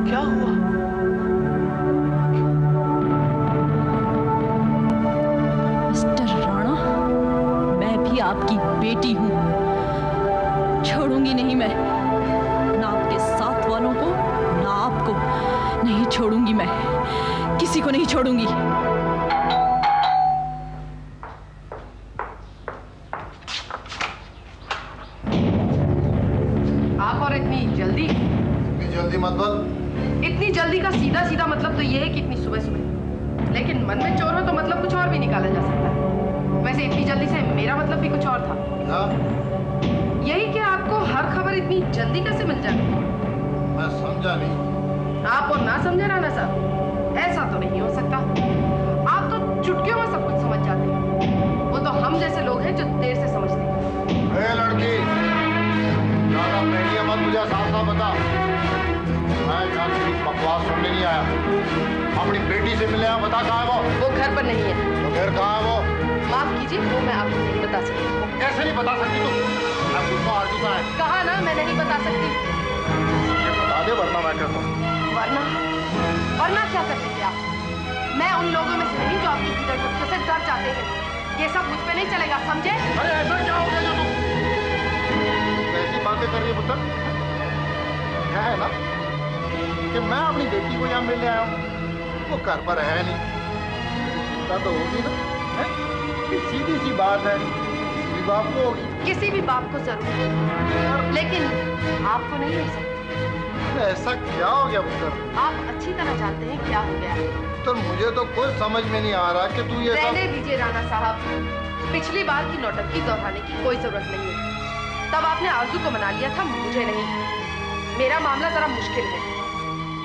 क्या हुआ? मिस्टर राणा, मैं भी आपकी बेटी हूँ। छोड़ूंगी नहीं मैं, ना आपके साथ वालों को, ना आपको। नहीं छोड़ूंगी मैं, किसी को नहीं छोड़ूंगी। आप और इतनी जल्दी? इतनी जल्दी मत बोल। इतनी जल्दी का सीधा सीधा मतलब तो ये है कि इतनी सुबह सुबह। लेकिन मन में चोर हो तो मतलब कुछ और भी निकाला जा सकता है। वैसे इतनी जल्दी से मेरा मतलब भी कुछ और था। क्या? यही कि आपको हर खबर इतनी जल्दी कैसे मिल जाती है? मैं समझा नहीं। आप और ना समझे राणा साहब, ऐसा तो नहीं हो सकता। आप तो चुटकियों में सब कुछ समझ जाते हैं। वो तो हम जैसे लोग हैं जो देर से समझते हैं। ए लड़की, ज्यादा पहली मत मुझे साफ साफ बता। मैं यहाँ तेरी बकवास सुनने नहीं आया। अपनी बेटी से मिले हैं, बता कहाँ है वो घर पर नहीं है। तो फिर कहाँ है वो? माफ कीजिए, वो मैं आपको नहीं बता सकती। वो कैसे नहीं बता सकती तू? मैं पूछता हूँ आरजू कहाँ है? कहा ना मैं नहीं बता सकती। ये बता दे वरना मैं कहता हूँ। वरना वरना क्या कर लेंगे आप? मैं उन लोगों में से नहीं जो आपकी कीचड़ बच्चों से डर जाते हैं। ये सब मुझ पे नहीं चलेगा, समझे? अरे ऐसा क्या हो गया जो तू ऐसी बातें कर रही है पुत्र? क्या है ना कि मैं अपनी बेटी को यहाँ मिलने आया हूँ, वो घर पर है नहीं। चिंता तो होगी ना, है? ये सीधी सी बात है, किसी बाप को होगी। किसी भी बाप को जरूर है, लेकिन आपको नहीं हो सकती। ऐसा क्या हो गया पुत्र? आप अच्छी तरह जानते हैं क्या हो गया है। तो मुझे तो कुछ समझ में नहीं आ रहा कि तू ये सब। रहने दीजिए राणा साहब, पिछली बार की नौटंकी दोहराने की कोई जरूरत नहीं है। तब आपने आरजू को मना लिया था, मुझे नहीं। मेरा मामला जरा मुश्किल है।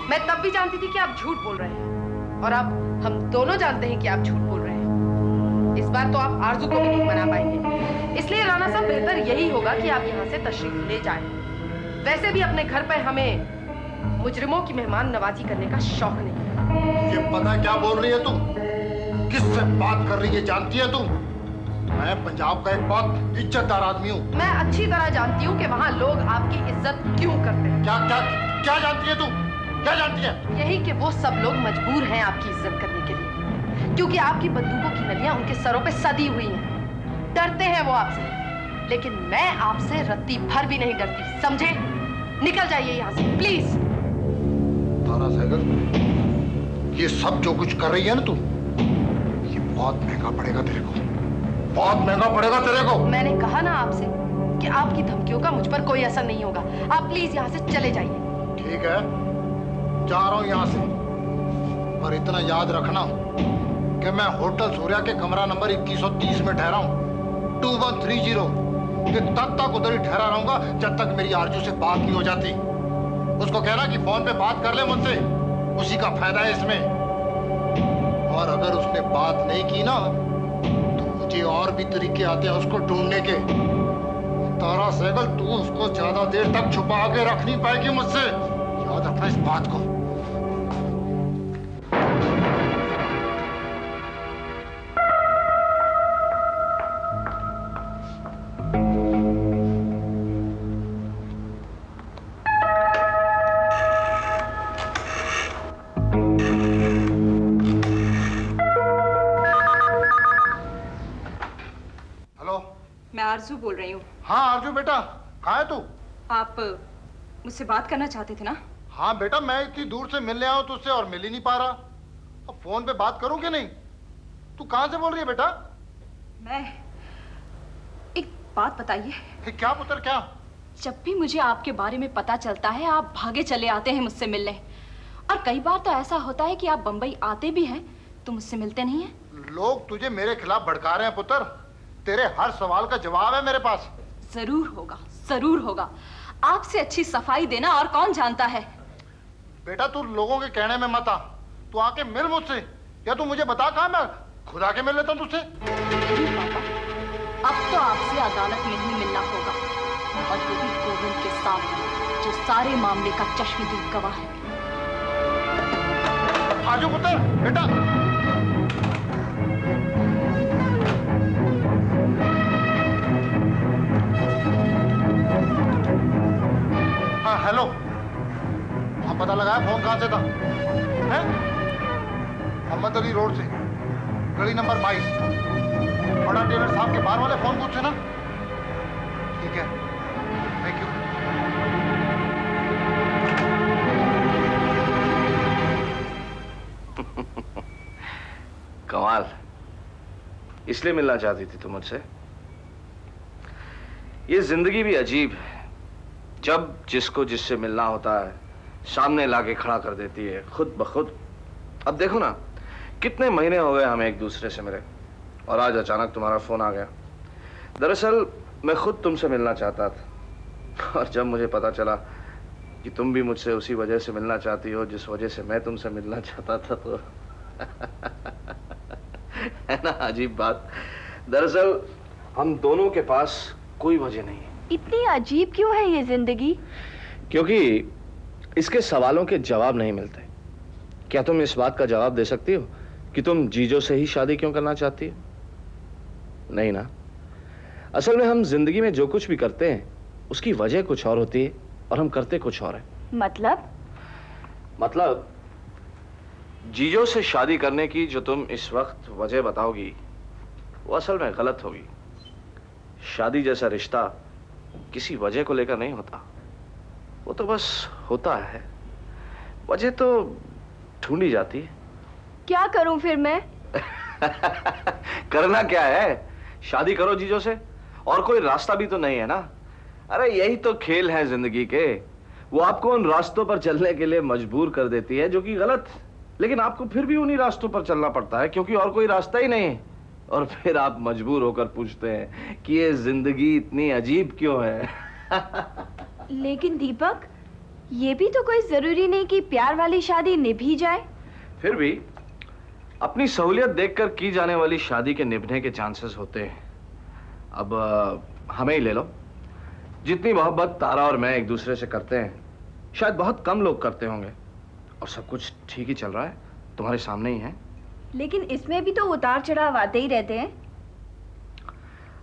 मैं तब भी जानती थी कि आप झूठ बोल रहे हैं, और अब हम दोनों जानते हैं कि आप झूठ बोल रहे हैं। इस बार तो आप आरजू को भी नहीं मना पाएंगे। इसलिए राणा साहब, बेहतर यही होगा कि आप यहाँ से तशरीफ ले जाएं। वैसे भी अपने घर पर हमें मुजरिमों की मेहमान नवाजी करने का शौक नहीं। ये पता क्या बोल रही है तू? किससे बात कर रही है जानती है तू? मैं पंजाब का एक बहुत इज्जतदार आदमी हूँ। मैं अच्छी तरह जानती हूँ कि वहाँ लोग आपकी इज्जत क्यों करते हैं। क्या क्या क्या जानती है तू? क्या जानती है? यही कि वो सब लोग मजबूर हैं आपकी इज्जत करने के लिए, क्योंकि आपकी बंदूकों की नलियां उनके सरों पे सदी हुई हैं। डरते हैं वो आपसे, लेकिन मैं आपसे रत्ती भर भी नहीं डरती, समझे? निकल जाइए यहाँ से प्लीज। तारा सहगल, ये सब जो कुछ कर रही है ना तू, ये बहुत महंगा पड़ेगा तेरे को। बहुत महंगा पड़ेगा तेरे को। मैंने कहा ना आपसे कि आपकी धमकियों का मुझ पर कोई असर नहीं होगा। आप प्लीज यहाँ से चले जाइए। ठीक है, जा रहा हूँ यहाँ से, पर इतना याद रखना कि मैं होटल सूर्या के कमरा नंबर 2130 में ठहरा हूँ, 2130। कि तब तक उधर ही ठहरा रहूंगा जब तक मेरी आरजू से बात नहीं हो जाती। उसको कहना कि फोन पे बात कर ले मुझसे, उसी का फायदा है इसमें। और अगर उसने बात नहीं की ना, तो मुझे और भी तरीके आते हैं उसको ढूंढने के। तारा सहगल, तू उसको ज्यादा देर तक छुपा के रख नहीं पाएगी मुझसे, याद रखना इस बात को। मैं आरजू बोल रही हूँ। हाँ आरजू बेटा, कहाँ है तू? आप मुझसे बात करना चाहते थे ना? हाँ बेटा, मैं इतनी दूर से मिलने आया हूँ तुझसे और मिल ही नहीं पा रहा। अब फोन पे बात करूँ कि नहीं? तू कहाँ से बोल रही है बेटा? मैं एक बात बताइए। क्या पुत्र, क्या? जब भी मुझे आपके बारे में पता चलता है, आप भागे चले आते हैं मुझसे मिलने। और कई बार तो ऐसा होता है कि आप बंबई आते भी हैं तो मुझसे मिलते नहीं हैं। लोग तुझे मेरे खिलाफ भड़का रहे हैं पुत्र। तेरे हर सवाल का जवाब है मेरे पास। जरूर होगा, जरूर होगा। आपसे अच्छी सफाई देना और कौन जानता है। बेटा तू लोगों के कहने में मत आ, तू आके मिल मुझसे, या तू मुझे बता कहाँ, मैं खुद आके मिल लेता हूँ तुझसे। नहीं पापा, अब तो आपसे अदालत में ही मिलना होगा, और वो भी गोविंद के साथ, जो सारे मामले का चश्मदीद गवाह है। आजू पुत्र, बेटा। हाँ हेलो, अब पता लगाया फोन कहां से था? हैं? मोहम्मद अली रोड से, गली नंबर 22, बड़ा टेलर साहब के बाहर वाले फोन बूथ से ना? ठीक है, थैंक यू। कमाल, इसलिए मिलना चाहती थी तुम मुझसे? ये जिंदगी भी अजीब है, जब जिसको जिससे मिलना होता है सामने लाके खड़ा कर देती है खुद ब खुद। अब देखो ना, कितने महीने हो गए हमें एक दूसरे से मिले, और आज अचानक तुम्हारा फोन आ गया। दरअसल मैं खुद तुमसे मिलना चाहता था, और जब मुझे पता चला कि तुम भी मुझसे उसी वजह से मिलना चाहती हो जिस वजह से मैं तुमसे मिलना चाहता था, तो है ना अजीब बात। दरअसल हम दोनों के पास कोई वजह नहीं है। इतनी अजीब क्यों है ये जिंदगी? क्योंकि इसके सवालों के जवाब नहीं मिलते। क्या तुम इस बात का जवाब दे सकती हो कि तुम जीजो से ही शादी क्यों करना चाहती हो? नहीं ना। असल में हम जिंदगी में जो कुछ भी करते हैं उसकी वजह कुछ और होती है और हम करते कुछ और है। मतलब जीजो से शादी करने की जो तुम इस वक्त वजह बताओगी वो असल में गलत होगी। शादी जैसा रिश्ता किसी वजह को लेकर नहीं होता, वो तो बस होता है। वजह तो ढूंढी जाती है। क्या करूं फिर मैं? करना क्या है, शादी करो जीजो से, और कोई रास्ता भी तो नहीं है ना। अरे यही तो खेल है जिंदगी के। वो आपको उन रास्तों पर चलने के लिए मजबूर कर देती है जो कि गलत, लेकिन आपको फिर भी उन्हीं रास्तों पर चलना पड़ता है क्योंकि और कोई रास्ता ही नहीं है। और फिर आप मजबूर होकर पूछते हैं कि ये जिंदगी इतनी अजीब क्यों है। लेकिन दीपक, ये भी तो कोई जरूरी नहीं कि प्यार वाली शादी निभ ही जाए। फिर भी अपनी सहूलियत देखकर की जाने वाली शादी के निभने के चांसेस होते हैं। अब हमें ही ले लो, जितनी मोहब्बत तारा और मैं एक दूसरे से करते हैं शायद बहुत कम लोग करते होंगे, और सब कुछ ठीक ही चल रहा है, तुम्हारे सामने ही है। लेकिन इसमें भी तो उतार चढ़ाव आते ही रहते हैं।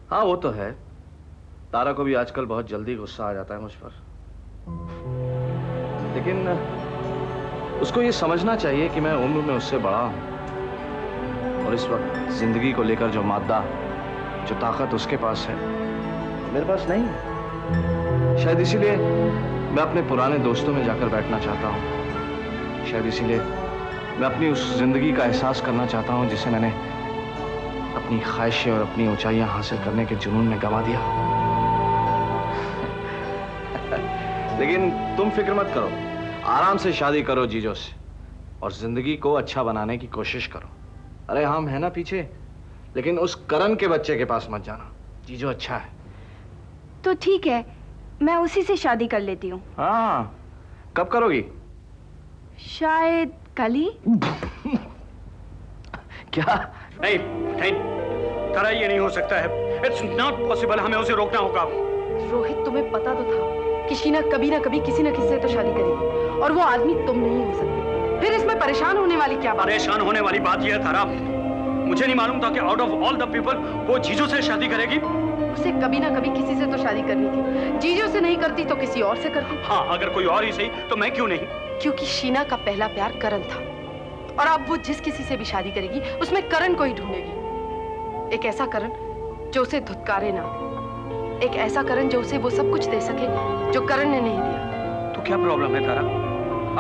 हाँ वो तो है। तारा को भी आजकल बहुत जल्दी गुस्सा आ जाता है मुझ पर, लेकिन उसको ये समझना चाहिए कि मैं उम्र में उससे बड़ा हूं, और इस वक्त जिंदगी को लेकर जो मादा, जो ताकत उसके पास है मेरे पास नहीं है। शायद इसीलिए मैं अपने पुराने दोस्तों में जाकर बैठना चाहता हूं। शायद इसीलिए मैं अपनी उस जिंदगी का एहसास करना चाहता हूं जिसे मैंने अपनी ख्वाहिशें और अपनी ऊंचाइयां हासिल करने के जुनून में गंवा दिया। लेकिन तुम फिक्र मत करो, आराम से शादी करो जीजो से और जिंदगी को अच्छा बनाने की कोशिश करो। अरे हम है ना पीछे, लेकिन उस करण के बच्चे के पास मत जाना। जीजो अच्छा है। तो ठीक है, मैं उसी से शादी कर लेती हूँ। हाँ, कब करोगी? शायद कल ही। क्या? नहीं नहीं तारा, ये नहीं हो सकता है। It's not possible. हमें उसे रोकना होगा। रोहित, तुम्हें पता तो था कि शीना कभी ना कभी किसी न किसी से तो शादी करेगी, और वो आदमी तुम नहीं हो सकते। फिर इसमें परेशान होने वाली क्या बात? परेशान होने वाली बात यह है तारा, मुझे नहीं मालूम था कि out of all the people वो जीजू से शादी करेगी। उसे कभी ना कभी किसी से तो शादी करनी थी। जीजू से नहीं करती तो किसी और से करती। हाँ, अगर कोई और ही सही तो मैं क्यों नहीं? क्योंकि शीना का पहला प्यार करण था, और अब वो जिस किसी से भी शादी करेगी उसमें करण को ही ढूंढेगी। एक ऐसा करण जो उसे धुतकारे ना, एक ऐसा करण जो उसे वो सब कुछ दे सके जो करण ने नहीं दिया। तो क्या प्रॉब्लम है तारा?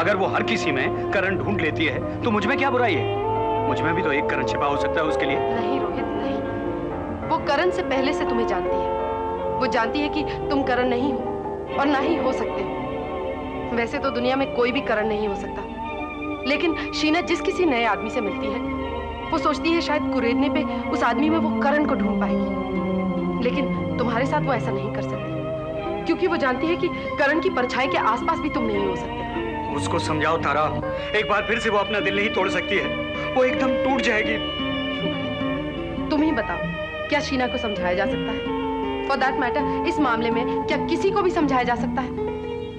अगर वो हर किसी में करण ढूंढ लेती है तो मुझ में क्या बुराई है? मुझ में भी तो एक करण छिपा हो सकता है उसके लिए। नहीं रोहित, नहीं। वो करण से पहले से तुम्हें जानती है। वो जानती है कि तुम करण नहीं हो और ना ही हो सकते हो। वैसे तो दुनिया में कोई भी करण नहीं हो सकता, लेकिन शीना जिस किसी नए आदमी से मिलती है वो सोचती है शायद कुरेदने पे उस आदमी में वो करण को ढूंढ पाएगी। लेकिन तुम्हारे साथ वो ऐसा नहीं कर सकती, क्योंकि वो जानती है कि करण की परछाई के आसपास भी तुम नहीं हो सकते। उसको समझाओ तारा, एक बार फिर से वो अपना दिल नहीं तोड़ सकती है। वो एकदम टूट जाएगी। तुम ही बताओ, क्या शीना को समझाया जा सकता है? फॉर दैट मैटर इस मामले में क्या किसी को भी समझाया जा सकता है?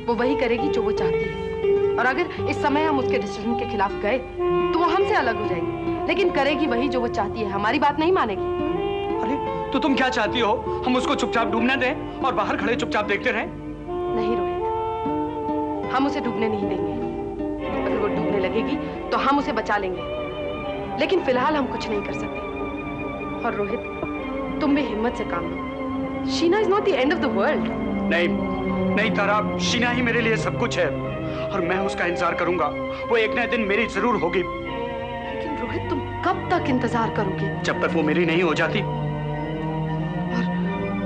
वो वही करेगी जो वो चाहती है, और अगर इस समय हम उसके डिसीजन के खिलाफ गए तो वो हमसे अलग हो जाएगी, लेकिन करेगी वही जो वो चाहती है। हमारी बात नहीं मानेगी। अरे तो तुम क्या चाहती हो? हम उसको चुपचाप डूबने दें और बाहर खड़े चुपचाप देखते रहें? नहीं रोहित, हम उसे डूबने नहीं देंगे। अगर वो डूबने लगेगी तो हम उसे बचा लेंगे, लेकिन फिलहाल हम कुछ नहीं कर सकते। और रोहित, तुम भी हिम्मत से काम लो। Sheena is not the end of the world. नहीं नहीं तारा, शीना ही मेरे लिए सब कुछ है और मैं उसका इंतजार करूंगा। वो एक ना दिन मेरी जरूर होगी। लेकिन रोहित, तुम कब तक इंतजार करोगे? जब तक वो मेरी नहीं हो जाती।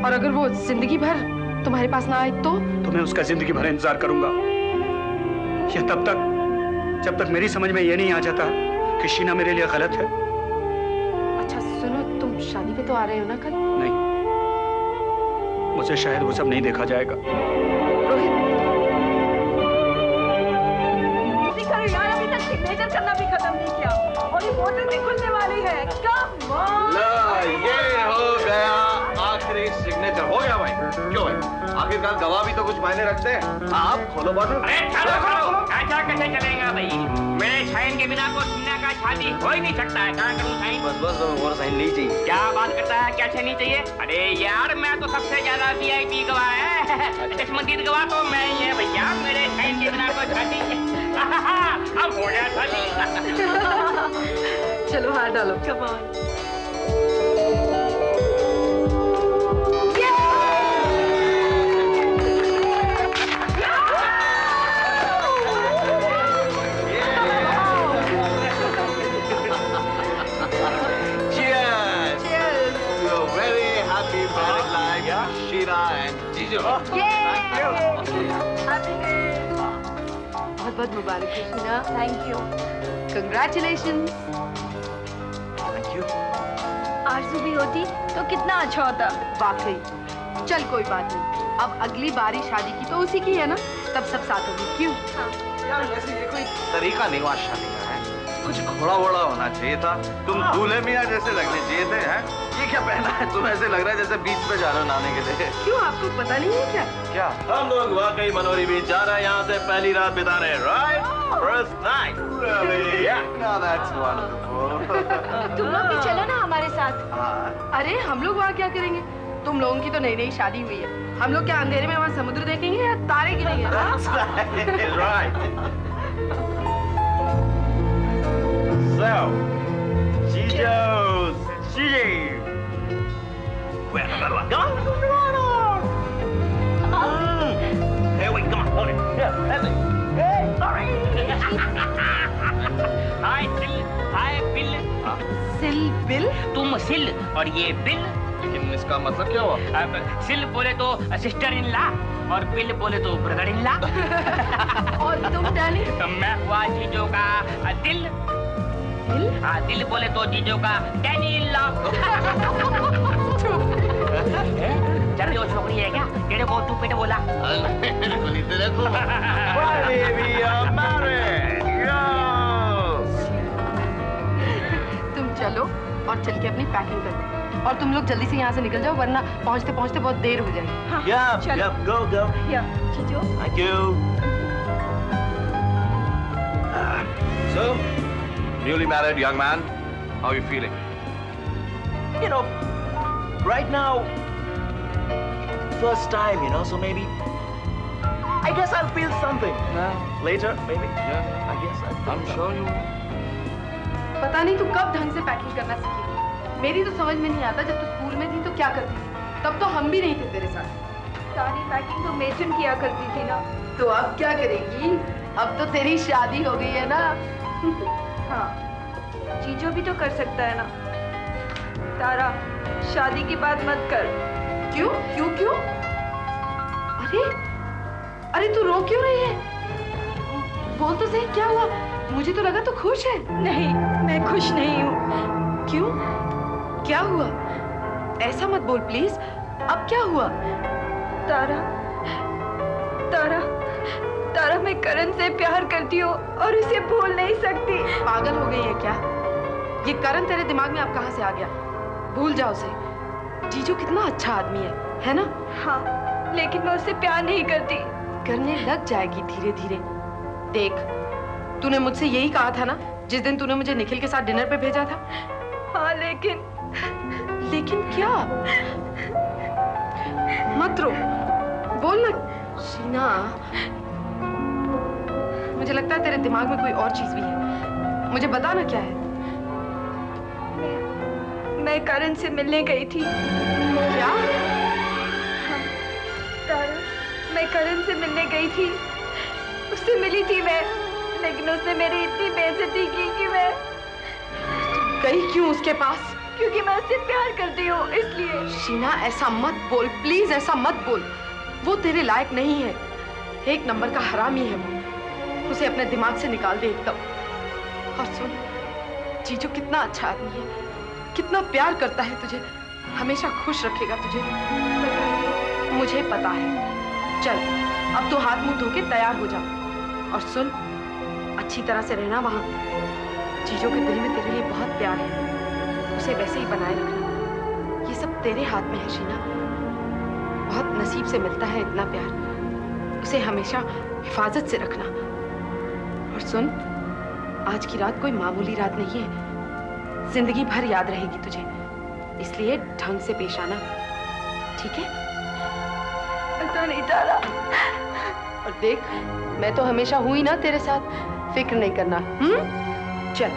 और अगर वो जिंदगी भर तुम्हारे पास ना आए तो मैं उसका जिंदगी भर इंतजार करूंगा, या तब तक जब तक मेरी समझ में ये नहीं आ जाता कि शीना मेरे लिए गलत है। अच्छा सुनो, तुम शादी पे तो आ रहे हो ना कल? नहीं, मुझे शायद वो सब नहीं देखा जाएगा। रोहित, यार अभी तक सिग्नेचर करना भी खत्म नहीं किया और ये मोटर भी खुलने वाली है। Come on! ये हो गया आखिरी सिग्नेचर। हो गया भाई। क्यों भाई, आखिरकार गवाह भी तो कुछ मायने रखते हैं। आप खोलो बॉटल। अरे चलो ऐसा कैसे चलेगा भाई? मेरे साइन के बिना को शीना का शादी हो ही नहीं सकता है। क्या करूं साइन? बस और साइन नहीं चाहिए। क्या बात करता है, क्या नहीं चाहिए? अरे यार, मैं तो सबसे ज्यादा VIP गवाह है। चश्मदीद गवाह तो मैं ही है भैया। मेरे साइन के बिना को शादी अब हो गया शादी। चलो हाथ डालो। Come on. Cheers! Cheers! To a very happy married life, Sheena and Jijo. Thank you. बहुत बहुत मुबारक हो Sheena. Thank you. Congratulations. Thank you. आरज़ू भी होती तो कितना अच्छा होता। वाकई। चल कोई बात नहीं, अब अगली बारी शादी की तो उसी की है ना, तब सब साथ होगी। क्यों? यार वैसे ये कोई तरीका नहीं हुआ शादी का, है कुछ घोड़ा वोड़ा होना चाहिए था। तुम दूल्हे मियाँ जैसे लगने चाहिए थे। हैं ये क्या पहना है? तुम ऐसे लग रहा है जैसे बीच पे जा रहे हो नहाने के लिए। क्यों, आपको पता नहीं है क्या? क्या हम लोग वाकई मनोरी बीच जा रहे हैं, यहाँ से पहली रात बिता रहे हैं, right? First night. Really? Yeah. Now that's wonderful. तुम लोग भी चलो ना हमारे साथ। अरे हम लोग वहाँ क्या करेंगे? तुम लोगों की तो नई नई शादी हुई है। हम लोग क्या अंधेरे में वहाँ समुद्र देखेंगे या तारे गिनेंगे? That's right. So, Jijo's Gigi. Well, come on. Here we come on, hold it. Yeah, that's it. Hey, sorry. हाय सिल, हाय बिल। सिल बिल? तुम सिल और ये बिल। लेकिन इसका मतलब क्या हुआ? अब सिल बोले तो सिस्टर इन लॉ और बिल बोले तो ब्रदर इन लॉ। और तुम डैनी? मैं हुआ जीजो का दिल। दिल? हाँ, दिल बोले तो जीजो का डैनी इन लॉ। चल वो छोकरी है क्या? तेरे को तू पेट बोला। Finally, we are married. Yes. तुम चलो और चल के अपनी पैकिंग कर दो। और तुम लोग जल्दी से यहाँ से निकल जाओ, वरना पहुँचते पहुँचते बहुत देर हो जाएगी। Yeah, चलो। yeah, go. या जीजो। Thank you. So, newly married young man, how are you feeling? You know, right now, first time, so maybe, I guess I'll feel something. Later, maybe. Yeah, I guess I'm sure you. पता नहीं तू कब ढंग से packing करना सीखेगी। मेरी तो समझ में नहीं आता, जब तू स्कूल में थी तो क्या करती थी? तब तो हम भी नहीं थे तेरे साथ। सारी पैकिंग तो मेचन किया करती थी ना। तो अब क्या करेगी? अब तो तेरी शादी हो गई है ना। हाँ, जीजो भी तो कर सकता है ना। तारा, शादी की बात मत कर। क्यों? अरे तू रो क्यों रही है? बोल तो सही, क्या हुआ? मुझे तो लगा तू खुश है। नहीं, मैं खुश नहीं हूँ। क्यों? क्या हुआ? ऐसा मत बोल प्लीज। अब क्या हुआ? तारा, मैं करण से प्यार करती हूँ और उसे भूल नहीं सकती। पागल हो गई है क्या? ये करण तेरे दिमाग में अब कहाँ से आ गया? भूल जाओ उसे। जीजू कितना अच्छा आदमी है ना? हाँ, लेकिन मैं उससे प्यार नहीं करती। करने लग जाएगी धीरे धीरे। देख, तूने मुझसे यही कहा था ना जिस दिन तूने मुझे निखिल के साथ डिनर पे भेजा था? हाँ, लेकिन क्या? मत रो, बोल ना। शीना, मुझे लगता है तेरे दिमाग में कोई और चीज भी है। मुझे बता ना क्या है। मैं करण से मिलने गई थी। क्या? हाँ, तारा, मैं करण से मिलने गई थी। उससे मिली थी मैं, लेकिन उसने मेरी इतनी बेइज्जती की कि मैं गई क्यों उसके पास? क्योंकि मैं उससे प्यार करती हूँ, इसलिए। शीना ऐसा मत बोल, प्लीज ऐसा मत बोल। वो तेरे लायक नहीं है। एक नंबर का हरामी है वो। उसे अपने दिमाग से निकाल दे एकदम। और सुन, जीजू कितना अच्छा आदमी है, कितना प्यार करता है तुझे, हमेशा खुश रखेगा तुझे। मुझे पता है। चल अब तो हाथ मुंह धो के तैयार हो जा। और सुन, अच्छी तरह से रहना वहां। जीजू के दिल में तेरे लिए बहुत प्यार है, उसे वैसे ही बनाए रखना। ये सब तेरे हाथ में है शीना। बहुत नसीब से मिलता है इतना प्यार, उसे हमेशा हिफाजत से रखना। और सुन, आज की रात कोई मामूली रात नहीं है, जिंदगी भर याद रहेगी तुझे, इसलिए ढंग से पेश आना, ठीक है? तो नहीं तारा। और देख, मैं तो हमेशा हुई ना तेरे साथ, फिक्र नहीं करना। चल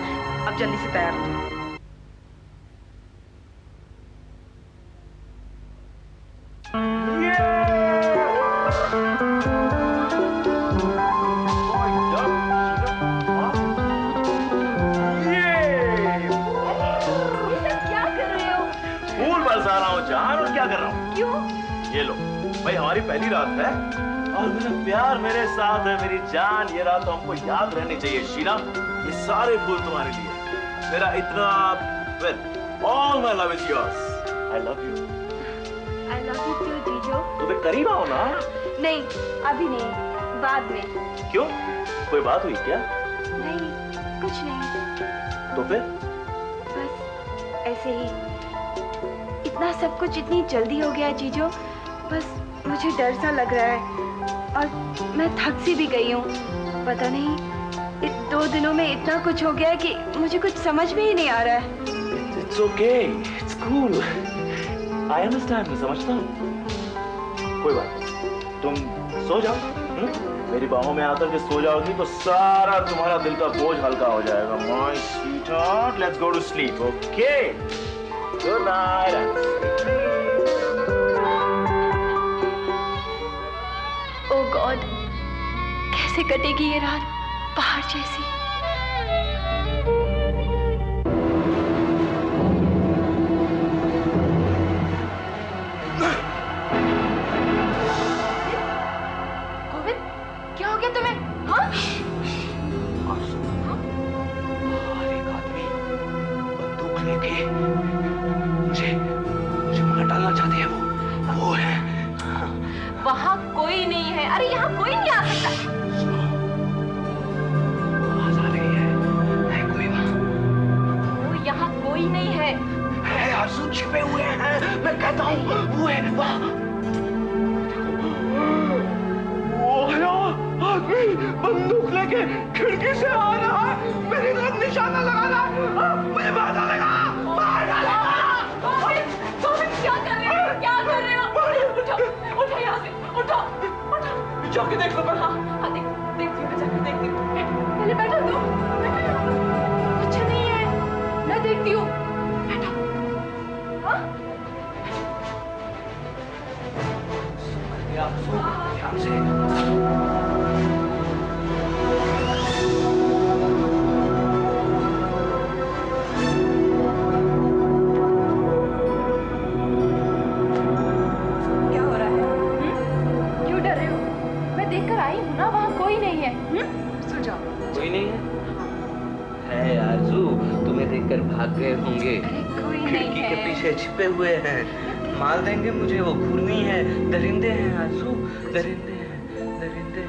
अब जल्दी से तैयार हो जा। भाई हमारी पहली रात है और मेरा प्यार मेरे साथ है, मेरी जान। ये रात तो हमको याद रहनी चाहिए शीना। ये सारे फूल तुम्हारे लिए। मेरा इतना all my love is yours. I love you. I love you too, जीजू। तुम्हें करीब आओ ना। नहीं, अभी नहीं, बाद में। क्यों? कोई बात हुई क्या? नहीं, कुछ नहीं। तो फिर? बस ऐसे ही। इतना सब कुछ इतनी जल्दी हो गया जीजू। बस मुझे डर सा लग रहा है और मैं थक सी भी गई हूँ। पता नहीं, इस 2 दिनों में इतना कुछ हो गया है कि मुझे कुछ समझ में ही नहीं आ रहा है। It's okay, it's cool. I understand, मैं समझता हूँ। कोई बात नहीं, तुम सो जाओ। मेरी बाहों में आकर के सो जाओगी तो सारा तुम्हारा दिल का बोझ हल्का हो जाएगा। My sweetheart, let's go to sleep, okay? Good night. Oh God, कैसे कटेगी ये रात पहाड़ जैसी। गोविंद, क्या हो गया तुम्हें? हाँ? एक आदमी बंदूक लेके मुझे मार डालना चाहते हैं। वो है। वहाँ कोई नहीं है। अरे यहाँ कोई नहीं आ सकता। आवाज आ रही है कोई वहाँ? वो यहाँ कोई नहीं है। आंसू छिपे हुए हैं, मैं कहता हूँ वो है वहाँ। वो है आदमी बंदूक लेके खिड़की से आ रहा है, मेरी तरफ निशाना लगा रहा है। मुझे मार डालेगा, मार डालेगा। क्या कर रहे हो? क्या कर रहे हो? उठो, उठो यहाँ से, उठो, उठो। जाके देख लो। हाँ, देखती हूँ, मैं जाकर देखती हूँ। पहले बैठो तुम। कुछ नहीं है, मैं देखती हूँ। बैठो। हाँ? ध्यान से। कोई नहीं है आरज़ू, तुम्हें देखकर भाग गए होंगे। खिड़की के पीछे छिपे हुए हैं, मार देंगे मुझे। वो घूर्णी है, दरिंदे हैं आरज़ू, दरिंदे हैं, दरिंदे।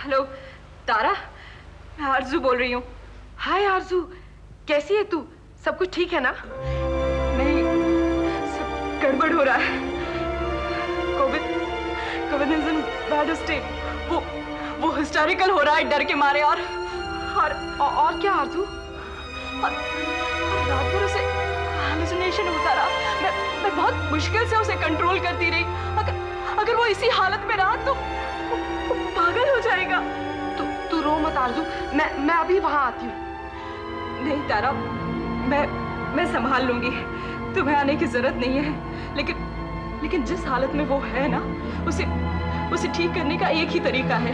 हेलो तारा, मैं आरज़ू बोल रही हूँ। हाय आरज़ू, कैसी है तू? सब कुछ ठीक है ना? नहीं, सब गड़बड़ हो रहा है। मैजेस्टी वो हिस्टेरिकल हो रहा है डर के मारे और क्या आरजू? रात भर उसे हालुसिनेशन होता रहा। मैं बहुत मुश्किल से उसे कंट्रोल करती रही। अगर वो इसी हालत में रहा तो वो पागल हो जाएगा। तू रो मत आरजू, मैं अभी वहां आती हूँ। नहीं तारा, मैं संभाल लूंगी, तुम्हें आने की जरूरत नहीं है। लेकिन जिस हालत में वो है ना, उसे ठीक करने का एक ही तरीका है।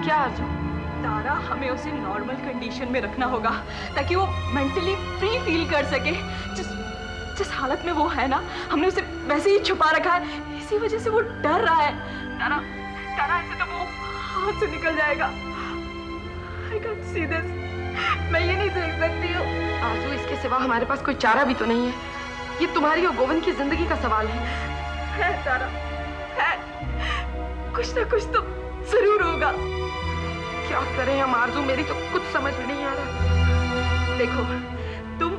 क्या आरजू? तारा, हमें उसे नॉर्मल कंडीशन में रखना होगा ताकि वो मेंटली फ्री फील कर सके। जिस हालत में वो है ना, हमने उसे वैसे ही छुपा रखा है, इसी वजह से वो डर रहा है। तारा ऐसे तो वो हाथ से निकल जाएगा। I can't see this. मैं ये नहीं देख सकती हूँ। आरजू, इसके सिवा हमारे पास कोई चारा भी तो नहीं है। ये तुम्हारी और गोविंद की जिंदगी का सवाल है। तारा, है कुछ ना कुछ तो जरूर होगा। क्या करें हम आरजू, मेरी तो कुछ समझ में नहीं आ रहा। देखो, तुम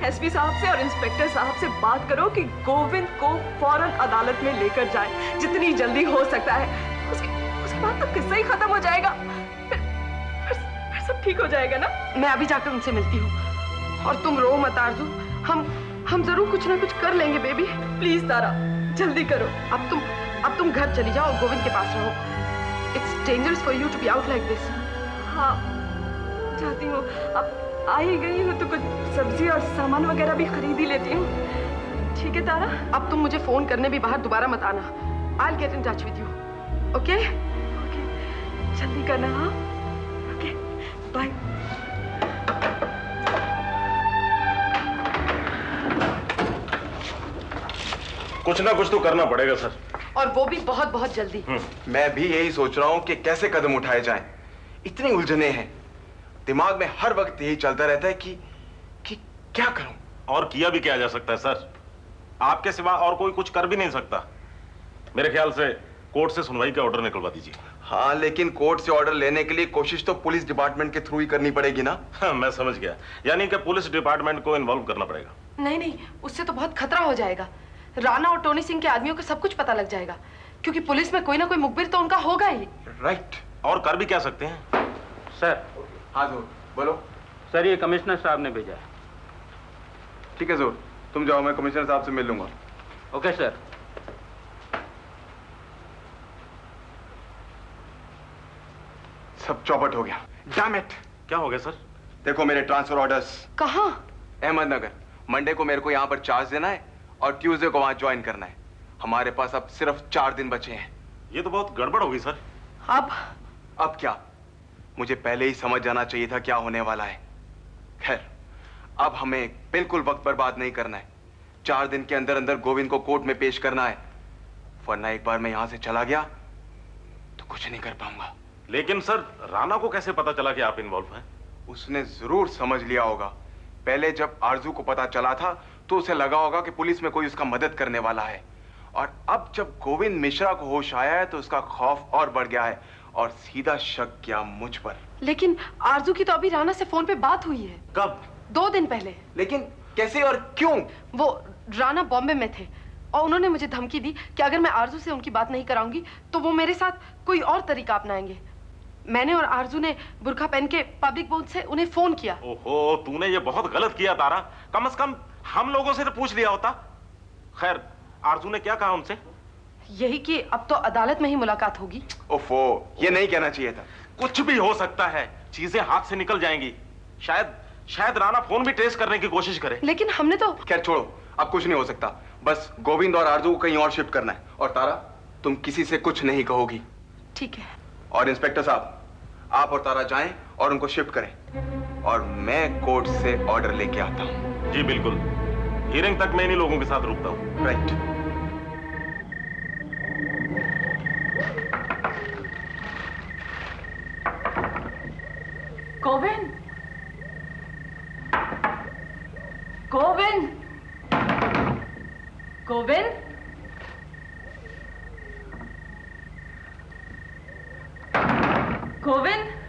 एसपी साहब से और इंस्पेक्टर साहब से बात करो कि गोविंद को फौरन अदालत में लेकर जाए, जितनी जल्दी हो सकता है। उसके बाद तो किस्सा ही खत्म हो जाएगा। फिर सब ठीक हो जाएगा ना? मैं अभी जाकर उनसे मिलती हूँ। और तुम रो मत आरजू, हम जरूर कुछ ना कुछ कर लेंगे बेबी। प्लीज तारा, जल्दी करो। अब तुम घर चली जाओ और गोविंद के पास रहो। It's dangerous for you to be out like this. हाँ, जाती हूँ। अब आ ही गई हूँ तो कुछ सब्जी और सामान वगैरह भी खरीद ही लेती हूँ। ठीक है तारा? अब तुम मुझे फोन करने भी बाहर दोबारा मत आना। I'll get in touch with you. Okay? Okay. जल्दी करना। हाँ? Okay. Bye. कुछ ना कुछ तो करना पड़ेगा सर, और वो भी बहुत बहुत जल्दी। मैं भी यही सोच रहा हूँ कि कैसे कदम उठाए जाएं। इतनी उलझने हैं, दिमाग में हर वक्त यही चलता रहता है कि क्या करूं। और किया भी क्या जा सकता है सर? आपके सिवा और कोई कुछ कर भी नहीं सकता। मेरे ख्याल से कोर्ट से सुनवाई का ऑर्डर निकलवा दीजिए। हाँ, लेकिन कोर्ट से ऑर्डर लेने के लिए कोशिश तो पुलिस डिपार्टमेंट के थ्रू ही करनी पड़ेगी ना। हाँ, मैं समझ गया, यानी कि पुलिस डिपार्टमेंट को इन्वॉल्व करना पड़ेगा। नहीं, उससे तो बहुत खतरा हो जाएगा। राणा और टोनी सिंह के आदमियों को सब कुछ पता लग जाएगा, क्योंकि पुलिस में कोई ना कोई मुखबिर तो उनका होगा ही। राइट। और कर भी क्या सकते हैं सर? हाँ जोर, बोलो। सर, ये कमिश्नर साहब ने भेजा है। ठीक है जोर, तुम जाओ, मैं कमिश्नर साहब से मिल लूंगा। Okay sir. सब चौपट हो गया। Damn it. क्या हो गया सर? देखो मेरे ट्रांसफर ऑर्डर्स। कहाँ? अहमदनगर। मंडे को मेरे को यहाँ पर चार्ज देना है और ट्यूसडे को वहां ज्वाइन करना है। हमारे पास अब सिर्फ 4 दिन बचे हैं। ये तो बहुत गड़बड़ होगी सर। अब क्या? मुझे पहले ही समझ जाना चाहिए था क्या होने वाला है। खैर, अब हमें बिल्कुल वक्त बर्बाद नहीं करना है। 4 दिन के अंदर अंदर गोविंद को कोर्ट में पेश करना है, वरना एक बार मैं यहां से चला गया तो कुछ नहीं कर पाऊंगा। लेकिन सर, राणा को कैसे पता चला कि आप इन्वॉल्व हैं? उसने जरूर समझ लिया होगा। पहले जब आरजू को पता चला था तो उसे लगा होगा कि पुलिस में कोई उसका मदद करने वाला है, और अब जब गोविंद मिश्रा को होश आया है तो उसका खौफ और बढ़ गया है और सीधा शक किया मुझ पर। लेकिन आरजू की तो अभी राणा से फोन पे बात हुई है। कब? 2 दिन पहले। लेकिन कैसे और क्यों? वो राणा बॉम्बे में थे और उन्होंने मुझे धमकी दी कि अगर मैं आरजू से उनकी बात नहीं कराऊंगी तो वो मेरे साथ कोई और तरीका अपनाएंगे। मैंने और आरजू ने बुर्का पहन के पब्लिक बोर्ड से उन्हें फोन किया। ओहो, तूने ये बहुत गलत किया तारा। कम से कम हम लोगों से तो पूछ लिया होता। खैर, आरजू ने क्या कहा उनसे? यही कि अब तो अदालत में ही मुलाकात होगी। ओफो, ये नहीं कहना चाहिए था। कुछ भी हो सकता है, चीजें हाथ से निकल जाएंगी। शायद राणा फोन भी ट्रेस करने की कोशिश करे। लेकिन हमने तो। खैर छोड़ो, अब कुछ नहीं हो सकता। बस गोविंद और आरजू को कहीं और शिफ्ट करना है। और तारा, तुम किसी से कुछ नहीं कहोगी। ठीक है। और इंस्पेक्टर साहब, आप और तारा जाएं और उनको शिफ्ट करें, और मैं कोर्ट से ऑर्डर लेके आता हूं। जी बिल्कुल, हियरिंग तक मैं इन्हीं लोगों के साथ रुकता हूं। राइट। गोविंद, गोविंद, गोविंद, गोविंद।